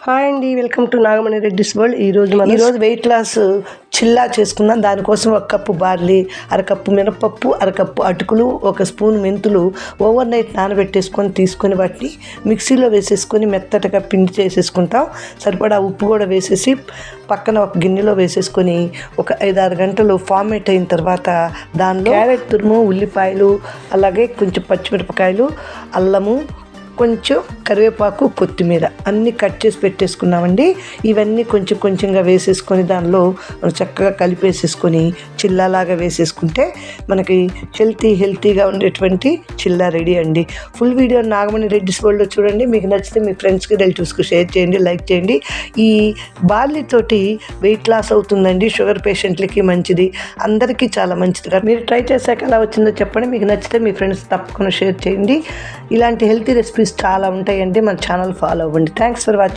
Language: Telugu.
హాయ్ అండి, welcome to Nagamani Reddy's world. ఈరోజు వెయిట్ లాస్ చిల్లా చేసుకుందాం. దానికోసం 1 కప్పు బార్లీ, 1/2 కప్పు మినపప్పు, 1/2 కప్పు అటుకులు, 1 స్పూన్ మెంతులు ఓవర్ నైట్ నానబెట్టేసుకొని తీసుకొని వాటిని మిక్సీలో వేసేసుకొని మెత్తటగా పిండి చేసేసుకుంటాం. సరిపడా ఉప్పు కూడా వేసేసి పక్కన ఒక గిన్నెలో వేసేసుకొని ఒక 5-6 గంటలు ఫార్మేట్ అయిన తర్వాత దానిలో క్యారెట్ తురుము, ఉల్లిపాయలు, అలాగే కొంచెం పచ్చిమిరపకాయలు, అల్లము, కొంచెం కరివేపాకు, కొత్తిమీర అన్నీ కట్ చేసి పెట్టేసుకున్నామండి. ఇవన్నీ కొంచెం కొంచెంగా వేసేసుకొని దానిలో చక్కగా కలిపేసేసుకొని చిల్లాలాగా వేసేసుకుంటే మనకి హెల్తీగా ఉండేటువంటి చిల్లా రెడీ అండి. ఫుల్ వీడియో నాగమణి రెడ్డిస్ వరల్డ్లో చూడండి. మీకు నచ్చితే మీ ఫ్రెండ్స్కి, రిలేటివ్స్కి షేర్ చేయండి, లైక్ చేయండి. ఈ బార్లీ తోటి వెయిట్ లాస్ అవుతుందండి. షుగర్ పేషెంట్లకి మంచిది, అందరికీ చాలా మంచిది. మీరు ట్రై చేశాక ఎలా వచ్చిందో చెప్పండి. మీకు నచ్చితే మీ ఫ్రెండ్స్ తప్పకుండా షేర్ చేయండి. ఇలాంటి హెల్తీ రెసిపీస్ చాలా ఉంటాయండి. మన ఛానల్ ఫాలో అవ్వండి. Thanks for watching.